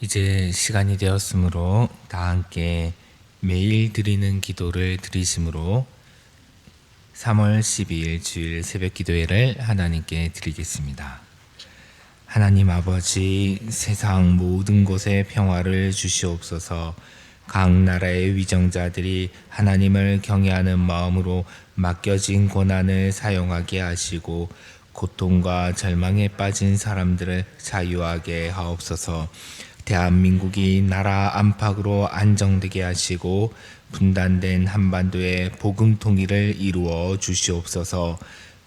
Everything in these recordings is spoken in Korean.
이제 시간이 되었으므로 다 함께 매일 드리는 기도를 드리심으로 3월 12일 주일 새벽 기도회를 하나님께 드리겠습니다. 하나님 아버지, 세상 모든 곳에 평화를 주시옵소서. 각 나라의 위정자들이 하나님을 경외하는 마음으로 맡겨진 고난을 사용하게 하시고 고통과 절망에 빠진 사람들을 자유하게 하옵소서. 대한민국이 나라 안팎으로 안정되게 하시고 분단된 한반도의 복음 통일을 이루어 주시옵소서.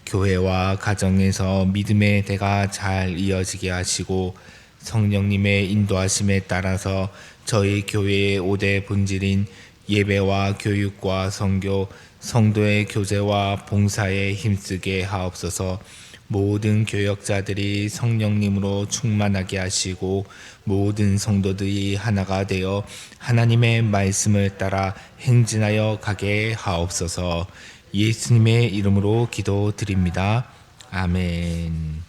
교회와 가정에서 믿음의 대가 잘 이어지게 하시고 성령님의 인도하심에 따라서 저희 교회의 5대 본질인 예배와 교육과 선교, 성도의 교제와 봉사에 힘쓰게 하옵소서. 모든 교역자들이 성령님으로 충만하게 하시고 모든 성도들이 하나가 되어 하나님의 말씀을 따라 행진하여 가게 하옵소서. 예수님의 이름으로 기도드립니다. 아멘.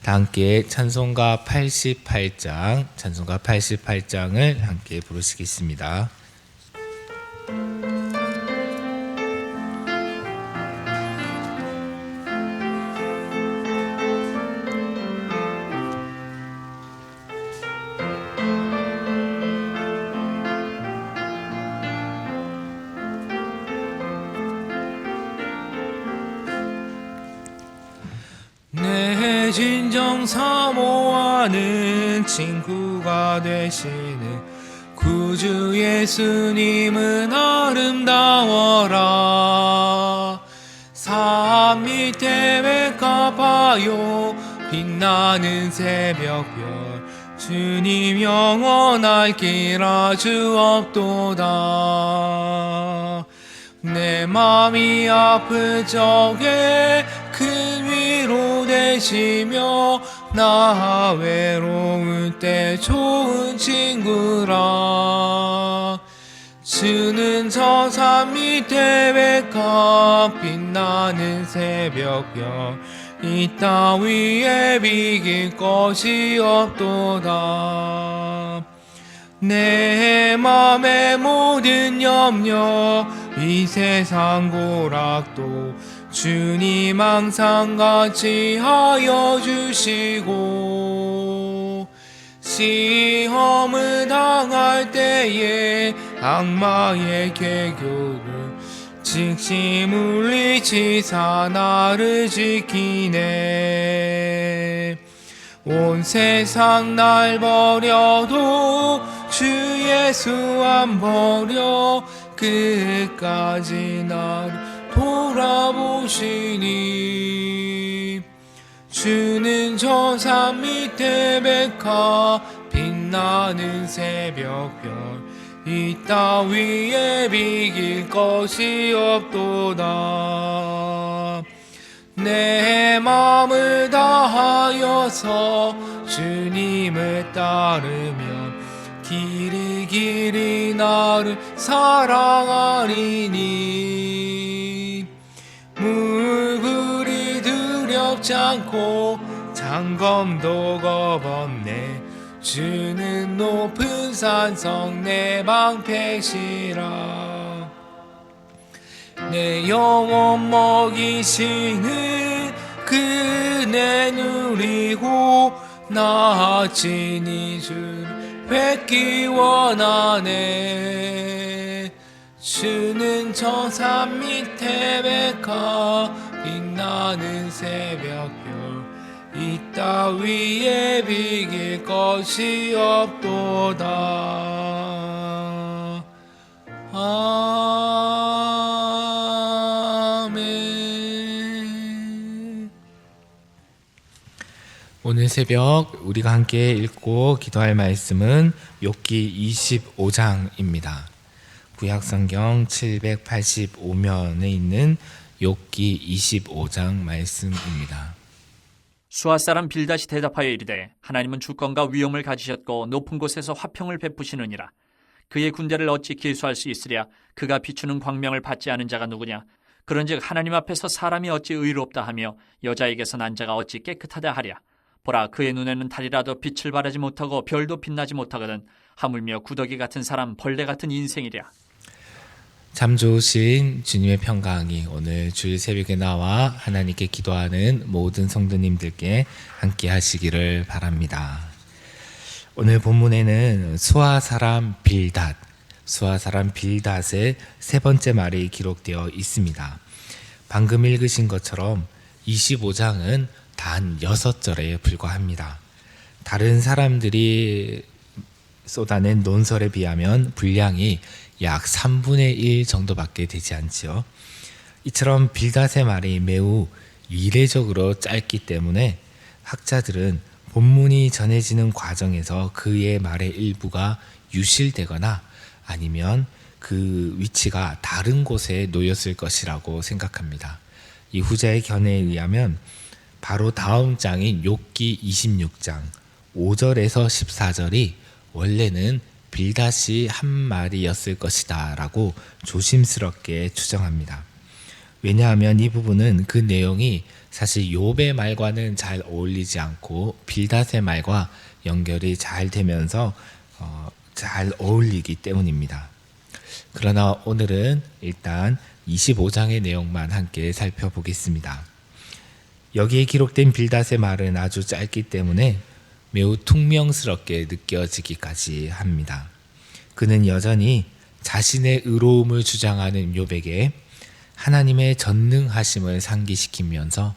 다 함께 찬송가 88장을 함께 부르시겠습니다. 내 진정 사모하는 친구가 되시는 구주 예수님은 아름다워라. 산 밑에 백합하여 빛나는 새벽별 주님 영원할 길 아주 없도다. 내 맘이 아플 적에 큰 위로 되시며 나 외로울 때 좋은 친구라. 주는 저 산 밑에 백합 빛나는 새벽별 이 따위에 비길 것이 없도다. 내 맘의 모든 염려 이 세상 고락도 주님 항상 같이 하여 주시고 시험을 당할 때에 악마의 계교를 즉시 물리치사 나를 지키네. 온 세상 날 버려도 주 예수 안 버려 끝까지 날 돌아보시니. 주는 저 산 밑에 백합 빛나는 새벽별 이 따위에 비길 것이 없도다. 내 마음을 다하여서 주님을 따르면 길이 나를 사랑하리니. 물불이 두렵지 않고 장검도 겁없네. 주는 높은 산성 내 방패시라. 내 영혼 먹이시는 그네 누리고 나 친히 주 뵙기 원하네. 주는 저 산 밑에 백합 빛나는 새벽별 이 따위에 비길 것이 없도다. 아멘. 오늘 새벽 우리가 함께 읽고 기도할 말씀은 욥기 25장입니다. 구약성경 785면에 있는 욥기 25장 말씀입니다. 수아 사람 빌닷이 대답하여 이르되 하나님은 주권과 위엄을 가지셨고 높은 곳에서 화평을 베푸시느니라. 그의 군대를 어찌 계수할 수 있으랴. 그가 비추는 광명을 받지 않은 자가 누구냐. 그런즉 하나님 앞에서 사람이 어찌 의롭다 하며 여자에게서 난 자가 어찌 깨끗하다 하랴. 보라, 그의 눈에는 달이라도 빛을 발하지 못하고 별도 빛나지 못하거든 하물며 구더기 같은 사람, 벌레 같은 인생이랴. 참 좋으신 주님의 평강이 오늘 주일 새벽에 나와 하나님께 기도하는 모든 성도님들께 함께 하시기를 바랍니다. 오늘 본문에는 수아 사람 빌닷의 세 번째 말이 기록되어 있습니다. 방금 읽으신 것처럼 25장은 단 6절에 불과합니다. 다른 사람들이 쏟아낸 논설에 비하면 분량이 약 3분의 1 정도밖에 되지 않지요. 이처럼 빌닷의 말이 매우 이례적으로 짧기 때문에 학자들은 본문이 전해지는 과정에서 그의 말의 일부가 유실되거나 아니면 그 위치가 다른 곳에 놓였을 것이라고 생각합니다. 이 후자의 견해에 의하면 바로 다음 장인 욥기 26장 5절에서 14절이 원래는 빌닷이 한 말이었을 것이다 라고 조심스럽게 추정합니다. 왜냐하면 이 부분은 그 내용이 사실 욥의 말과는 잘 어울리지 않고 빌닷의 말과 연결이 잘 되면서 잘 어울리기 때문입니다. 그러나 오늘은 일단 25장의 내용만 함께 살펴보겠습니다. 여기에 기록된 빌닷의 말은 아주 짧기 때문에 매우 퉁명스럽게 느껴지기까지 합니다. 그는 여전히 자신의 의로움을 주장하는 욥에게 하나님의 전능하심을 상기시키면서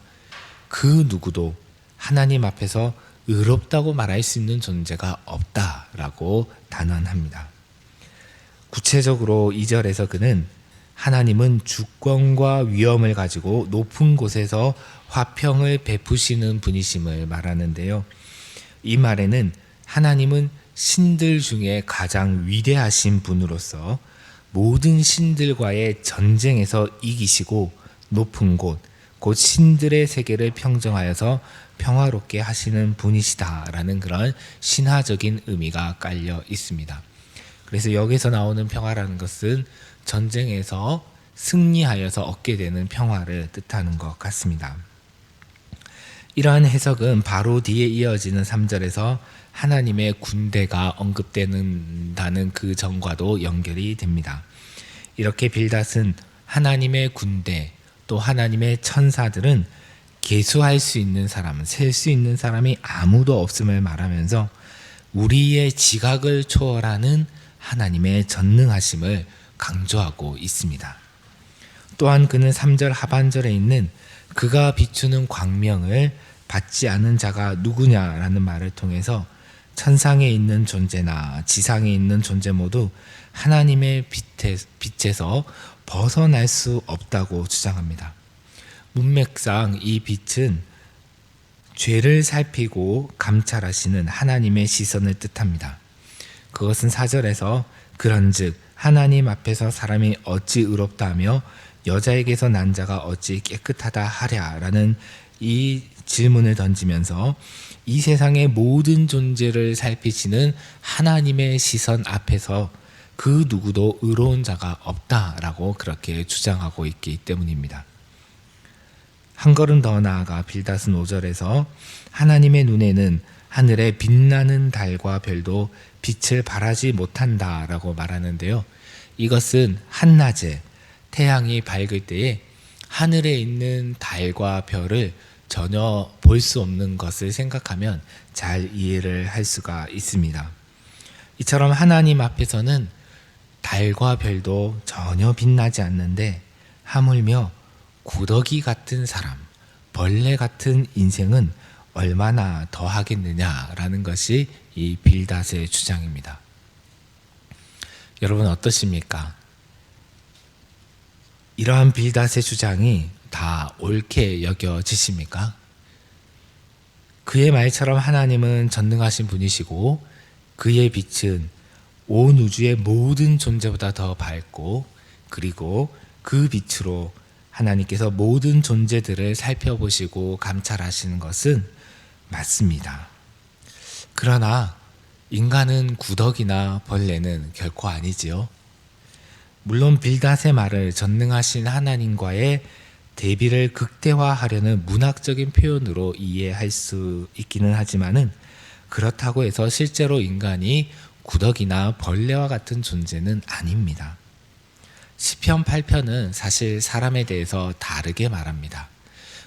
그 누구도 하나님 앞에서 의롭다고 말할 수 있는 존재가 없다라고 단언합니다. 구체적으로 2절에서 그는 하나님은 주권과 위엄을 가지고 높은 곳에서 화평을 베푸시는 분이심을 말하는데요. 이 말에는 하나님은 신들 중에 가장 위대하신 분으로서 모든 신들과의 전쟁에서 이기시고 높은 곳, 곧 신들의 세계를 평정하여서 평화롭게 하시는 분이시다라는 그런 신화적인 의미가 깔려 있습니다. 그래서 여기서 나오는 평화라는 것은 전쟁에서 승리하여서 얻게 되는 평화를 뜻하는 것 같습니다. 이러한 해석은 바로 뒤에 이어지는 3절에서 하나님의 군대가 언급되는다는 그 점과도 연결이 됩니다. 이렇게 빌닷은 하나님의 군대 또 하나님의 천사들은 계수할 수 있는 사람, 셀 수 있는 사람이 아무도 없음을 말하면서 우리의 지각을 초월하는 하나님의 전능하심을 강조하고 있습니다. 또한 그는 3절 하반절에 있는 그가 비추는 광명을 받지 않은 자가 누구냐라는 말을 통해서 천상에 있는 존재나 지상에 있는 존재 모두 하나님의 빛에서 벗어날 수 없다고 주장합니다. 문맥상 이 빛은 죄를 살피고 감찰하시는 하나님의 시선을 뜻합니다. 그것은 4절에서 그런즉 하나님 앞에서 사람이 어찌 의롭다 하며 여자에게서 난 자가 어찌 깨끗하다 하랴라는 이 질문을 던지면서 이 세상의 모든 존재를 살피시는 하나님의 시선 앞에서 그 누구도 의로운 자가 없다라고 그렇게 주장하고 있기 때문입니다. 한 걸음 더 나아가 빌닷은 5절에서 하나님의 눈에는 하늘에 빛나는 달과 별도 빛을 발하지 못한다라고 말하는데요. 이것은 한낮에 태양이 밝을 때에 하늘에 있는 달과 별을 전혀 볼 수 없는 것을 생각하면 잘 이해를 할 수가 있습니다. 이처럼 하나님 앞에서는 달과 별도 전혀 빛나지 않는데 하물며 구더기 같은 사람, 벌레 같은 인생은 얼마나 더 하겠느냐라는 것이 이 빌닷의 주장입니다. 여러분 어떠십니까? 이러한 빌닷의 주장이 다 옳게 여겨지십니까? 그의 말처럼 하나님은 전능하신 분이시고 그의 빛은 온 우주의 모든 존재보다 더 밝고 그리고 그 빛으로 하나님께서 모든 존재들을 살펴보시고 감찰하시는 것은 맞습니다. 그러나 인간은 구더기나 벌레는 결코 아니지요. 물론 빌닷의 말을 전능하신 하나님과의 대비를 극대화하려는 문학적인 표현으로 이해할 수 있기는 하지만은 그렇다고 해서 실제로 인간이 구더기나 벌레와 같은 존재는 아닙니다. 시편 8편은 사실 사람에 대해서 다르게 말합니다.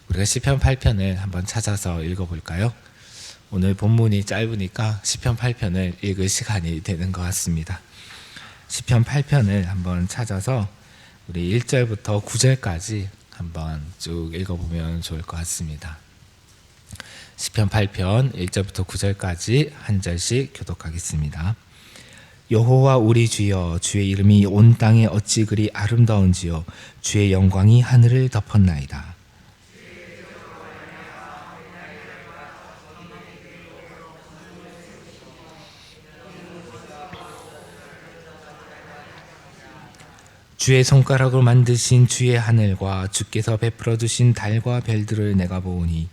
우리가 시편 8편을 한번 찾아서 읽어볼까요? 오늘 본문이 짧으니까 시편 8편을 읽을 시간이 되는 것 같습니다. 시편 8편을 한번 찾아서 우리 1절부터 9절까지 한번 쭉 읽어보면 좋을 것 같습니다. 시편 8편 1절부터 9절까지 한 절씩 교독하겠습니다. 여호와 우리 주여, 주의 이름이 온 땅에 어찌 그리 아름다운지요, 주의 영광이 하늘을 덮었나이다. 주의 손가락으로 만드신 주의 하늘과 주께서 베풀어 두신 달과 별들을 내가 보오니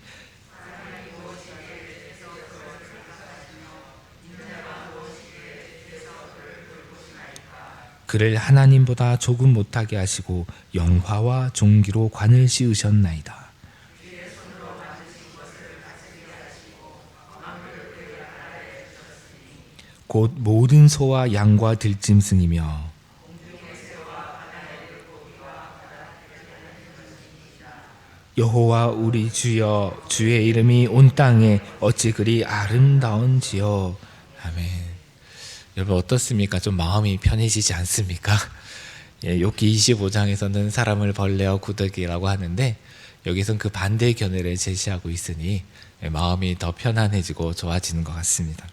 그를 하나님보다 조금 못하게 하시고 영화와 종기로 관을 씌우셨나이다. 곧 모든 소와 양과 들짐승이며 여호와 우리 주여, 주의 이름이 온 땅에 어찌 그리 아름다운지요. 아멘. 여러분 어떻습니까? 좀 마음이 편해지지 않습니까? 예, 욥기 25장에서는 사람을 벌레와 구더기라고 하는데 여기선 그 반대의 견해를 제시하고 있으니 마음이 더 편안해지고 좋아지는 것 같습니다.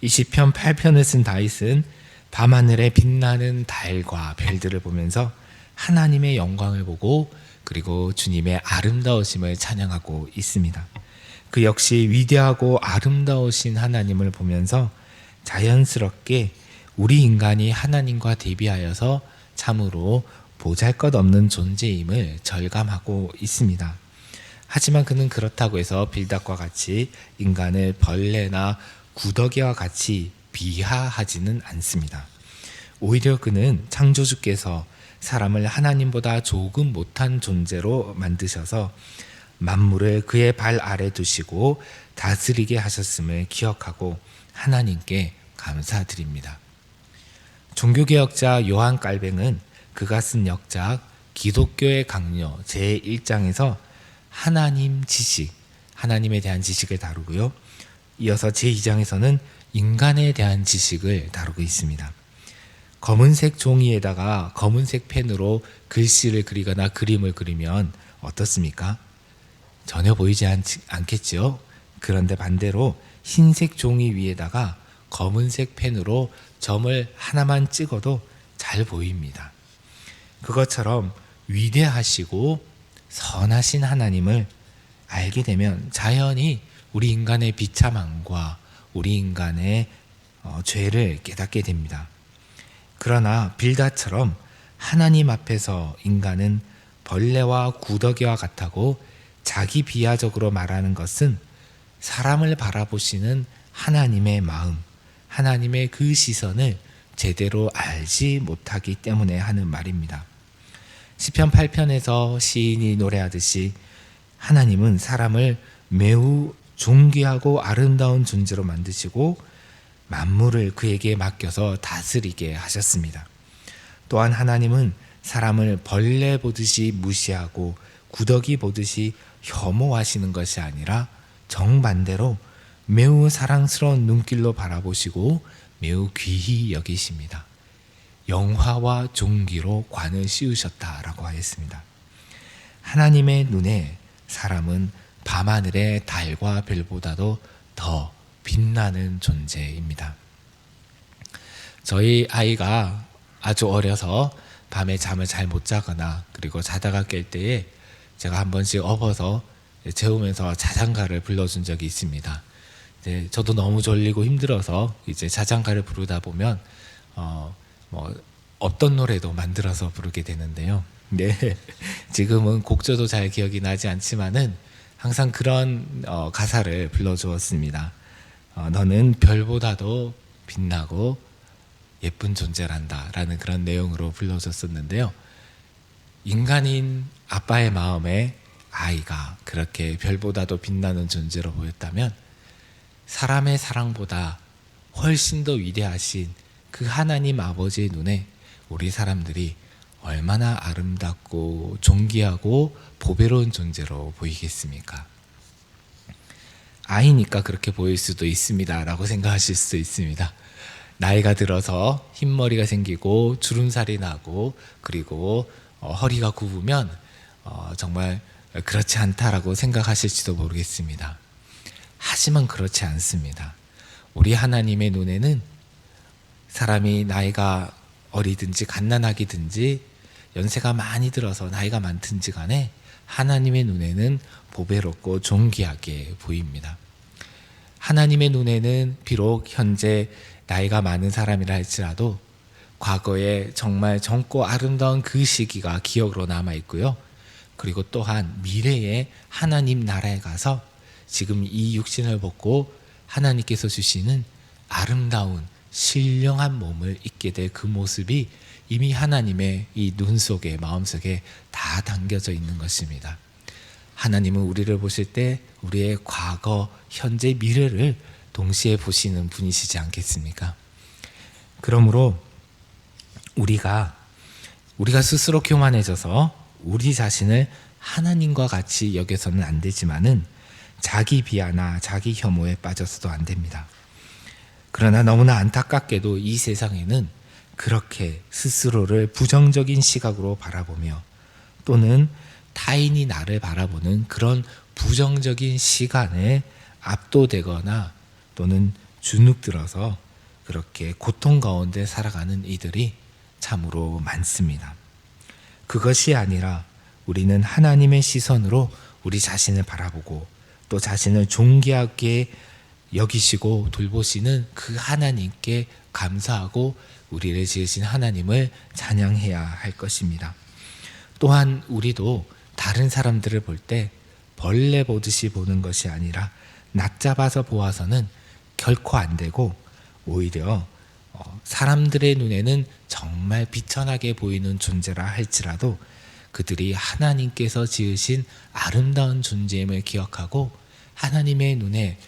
이 시편 8편을 쓴 다윗은 밤하늘에 빛나는 달과 별들을 보면서 하나님의 영광을 보고 그리고 주님의 아름다우심을 찬양하고 있습니다. 그 역시 위대하고 아름다우신 하나님을 보면서 자연스럽게 우리 인간이 하나님과 대비하여서 참으로 보잘것없는 존재임을 절감하고 있습니다. 하지만 그는 그렇다고 해서 빌닷과 같이 인간을 벌레나 구더기와 같이 비하하지는 않습니다. 오히려 그는 창조주께서 사람을 하나님보다 조금 못한 존재로 만드셔서 만물을 그의 발 아래 두시고 다스리게 하셨음을 기억하고 하나님께 감사드립니다. 종교개혁자 요한 깔뱅은 그가 쓴 역작 기독교의 강요 제1장에서 하나님 지식, 하나님에 대한 지식을 다루고요. 이어서 제2장에서는 인간에 대한 지식을 다루고 있습니다. 검은색 종이에다가 검은색 펜으로 글씨를 그리거나 그림을 그리면 어떻습니까? 전혀 보이지 않겠죠? 그런데 반대로 흰색 종이 위에다가 검은색 펜으로 점을 하나만 찍어도 잘 보입니다. 그것처럼 위대하시고 선하신 하나님을 알게 되면 자연히 우리 인간의 비참함과 우리 인간의 죄를 깨닫게 됩니다. 그러나 빌닷처럼 하나님 앞에서 인간은 벌레와 구더기와 같다고 자기 비하적으로 말하는 것은 사람을 바라보시는 하나님의 마음, 하나님의 그 시선을 제대로 알지 못하기 때문에 하는 말입니다. 시편 8편에서 시인이 노래하듯이 하나님은 사람을 매우 존귀하고 아름다운 존재로 만드시고 만물을 그에게 맡겨서 다스리게 하셨습니다. 또한 하나님은 사람을 벌레 보듯이 무시하고 구더기 보듯이 혐오하시는 것이 아니라 정반대로 매우 사랑스러운 눈길로 바라보시고 매우 귀히 여기십니다. 영화와 존귀로 관을 씌우셨다라고 하였습니다. 하나님의 눈에 사람은 밤하늘의 달과 별보다도 더 빛나는 존재입니다. 저희 아이가 아주 어려서 밤에 잠을 잘 못 자거나 그리고 자다가 깰 때에 제가 한 번씩 업어서 재우면서 자장가를 불러준 적이 있습니다. 저도 너무 졸리고 힘들어서 이제 자장가를 부르다 보면 어떤 노래도 만들어서 부르게 되는데요. 네, 지금은 곡조도 잘 기억이 나지 않지만은 항상 그런 가사를 불러주었습니다. 너는 별보다도 빛나고 예쁜 존재란다 라는 그런 내용으로 불러줬었는데요. 인간인 아빠의 마음에 아이가 그렇게 별보다도 빛나는 존재로 보였다면 사람의 사랑보다 훨씬 더 위대하신 그 하나님 아버지의 눈에 우리 사람들이 얼마나 아름답고 존귀하고 보배로운 존재로 보이겠습니까? 아이니까 그렇게 보일 수도 있습니다 라고 생각하실 수도 있습니다. 나이가 들어서 흰머리가 생기고 주름살이 나고 그리고 허리가 굽으면 정말 그렇지 않다라고 생각하실지도 모르겠습니다. 하지만 그렇지 않습니다. 우리 하나님의 눈에는 사람이 나이가 어리든지 갓난아기든지 연세가 많이 들어서 나이가 많든지 간에 하나님의 눈에는 보배롭고 존귀하게 보입니다. 하나님의 눈에는 비록 현재 나이가 많은 사람이라 할지라도 과거에 정말 젊고 아름다운 그 시기가 기억으로 남아 있고요. 그리고 또한 미래에 하나님 나라에 가서 지금 이 육신을 벗고 하나님께서 주시는 아름다운 신령한 몸을 입게 될 그 모습이 이미 하나님의 이 눈 속에 마음 속에 다 담겨져 있는 것입니다. 하나님은 우리를 보실 때 우리의 과거, 현재, 미래를 동시에 보시는 분이시지 않겠습니까? 그러므로 우리가 스스로 교만해져서 우리 자신을 하나님과 같이 여겨서는 안 되지만은 자기 비하나 자기 혐오에 빠져서도 안 됩니다. 그러나 너무나 안타깝게도 이 세상에는 그렇게 스스로를 부정적인 시각으로 바라보며 또는 타인이 나를 바라보는 그런 부정적인 시간에 압도되거나 또는 주눅들어서 그렇게 고통 가운데 살아가는 이들이 참으로 많습니다. 그것이 아니라 우리는 하나님의 시선으로 우리 자신을 바라보고 또 자신을 존귀하게 여기시고 돌보시는 그 하나님께 감사하고 우리를 지으신 하나님을 찬양해야 할 것입니다. 또한 우리도 다른 사람들을 볼 때 벌레 보듯이 보는 것이 아니라 낮잡아서 보아서는 결코 안 되고 오히려 사람들의 눈에는 정말 비천하게 보이는 존재라 할지라도 그들이 하나님께서 지으신 아름다운 존재임을 기억하고 하나님의 눈에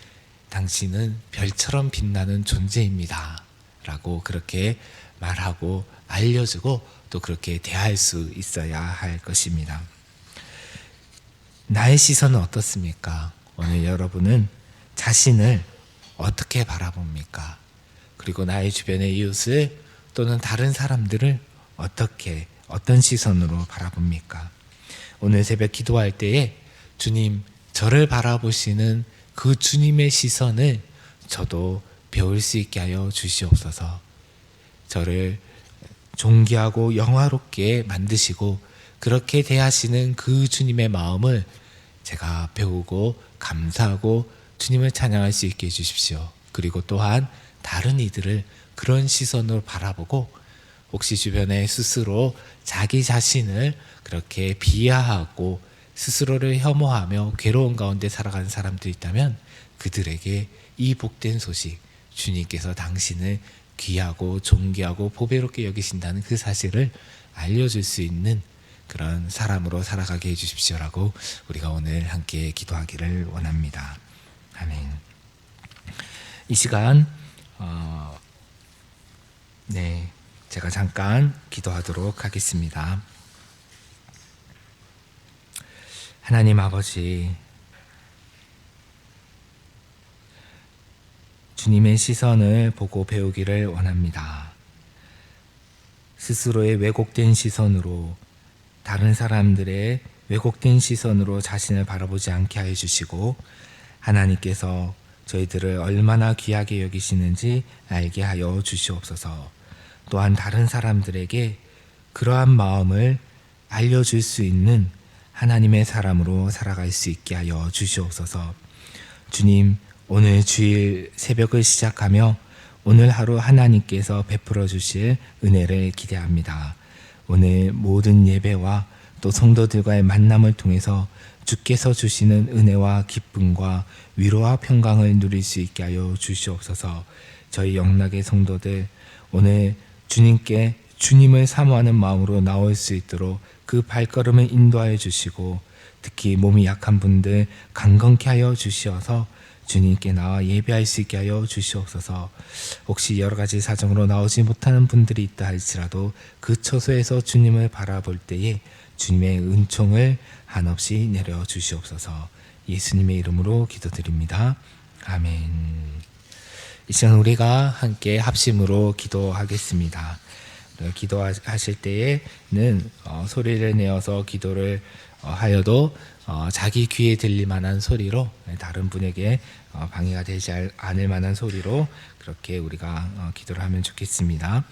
당신은 별처럼 빛나는 존재입니다 라고 그렇게 말하고 알려주고 또 그렇게 대할 수 있어야 할 것입니다. 나의 시선은 어떻습니까? 오늘 여러분은 자신을 어떻게 바라봅니까? 그리고 나의 주변의 이웃을 또는 다른 사람들을 어떤 시선으로 바라봅니까? 오늘 새벽 기도할 때에 주님, 저를 바라보시는 그 주님의 시선을 저도 배울 수 있게 하여 주시옵소서. 저를 존귀하고 영화롭게 만드시고 그렇게 대하시는 그 주님의 마음을 제가 배우고 감사하고 주님을 찬양할 수 있게 해주십시오. 그리고 또한 다른 이들을 그런 시선으로 바라보고 혹시 주변에 스스로 자기 자신을 그렇게 비하하고 스스로를 혐오하며 괴로운 가운데 살아가는 사람들이 있다면 그들에게 이 복된 소식, 주님께서 당신을 귀하고 존귀하고 보배롭게 여기신다는 그 사실을 알려줄 수 있는 그런 사람으로 살아가게 해주십시오라고 우리가 오늘 함께 기도하기를 원합니다. 아멘. 이 시간 제가 잠깐 기도하도록 하겠습니다. 하나님 아버지, 주님의 시선을 보고 배우기를 원합니다. 스스로의 왜곡된 시선으로 다른 사람들의 왜곡된 시선으로 자신을 바라보지 않게 하여 주시고 하나님께서 저희들을 얼마나 귀하게 여기시는지 알게 하여 주시옵소서. 또한 다른 사람들에게 그러한 마음을 알려줄 수 있는 하나님의 사람으로 살아갈 수 있게 하여 주시옵소서. 주님, 오늘 주일 새벽을 시작하며 오늘 하루 하나님께서 베풀어 주실 은혜를 기대합니다. 오늘 모든 예배와 또 성도들과의 만남을 통해서 주께서 주시는 은혜와 기쁨과 위로와 평강을 누릴 수 있게 하여 주시옵소서. 저희 영락의 성도들 오늘 주님께 주님을 사모하는 마음으로 나올 수 있도록 그 발걸음을 인도하여 주시고 특히 몸이 약한 분들 강건케 하여 주시어서 주님께 나와 예배할 수 있게 하여 주시옵소서. 혹시 여러 가지 사정으로 나오지 못하는 분들이 있다 할지라도 그 처소에서 주님을 바라볼 때에 주님의 은총을 한없이 내려 주시옵소서. 예수님의 이름으로 기도드립니다. 아멘. 이 시간 우리가 함께 합심으로 기도하겠습니다. 기도하실 때에는 소리를 내어서 기도를 하여도 자기 귀에 들릴 만한 소리로, 다른 분에게 방해가 되지 않을 만한 소리로 그렇게 우리가 기도를 하면 좋겠습니다.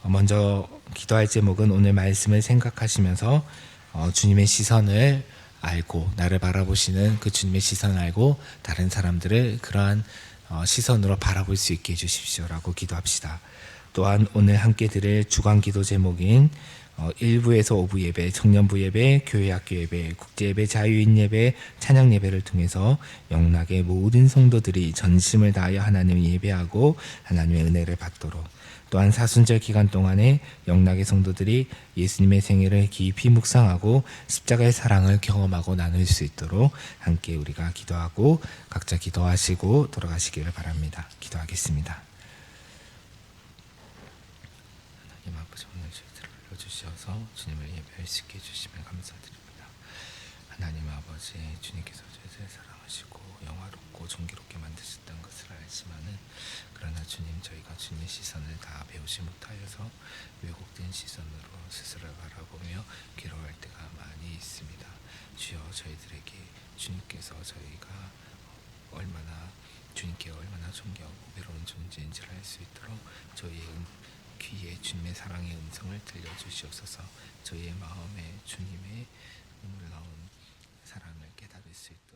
먼저 기도할 제목은 오늘 말씀을 생각하시면서 주님의 시선을 알고, 나를 바라보시는 그 주님의 시선을 알고 다른 사람들을 그러한 시선으로 바라볼 수 있게 해주십시오라고 기도합시다. 또한 오늘 함께 드릴 주간 기도 제목인 1부에서 5부 예배, 청년부 예배, 교회 학교 예배, 국제 예배, 자유인 예배, 찬양 예배를 통해서 영락의 모든 성도들이 전심을 다하여 하나님을 예배하고 하나님의 은혜를 받도록, 또한 사순절 기간 동안에 영락의 성도들이 예수님의 생애를 깊이 묵상하고 십자가의 사랑을 경험하고 나눌 수 있도록 함께 우리가 기도하고 각자 기도하시고 돌아가시기를 바랍니다. 기도하겠습니다. 하나님 아버지, 오늘 저희들을 불러주셔서 주님을 예배할 수 있게 해주시면 감사드립니다. 하나님 아버지, 주님께서 저희들을 사랑하시고 영화롭고 존귀롭게 만드셨다는 것을 알지만은, 그러나 주님, 저희가 주님의 시선을 다 배우지 못하여서 왜곡된 시선으로 스스로를 바라보며 괴로워할 때가 많이 있습니다. 주여, 저희들에게 주님께서 저희가 주님께 얼마나 존귀하고 외로운 존재인지를 알 수 있도록 저희의 귀에 주님의 사랑의 음성을 들려주시옵소서. 저희의 마음에 주님의 놀라운 사랑을 깨달을 수 있도록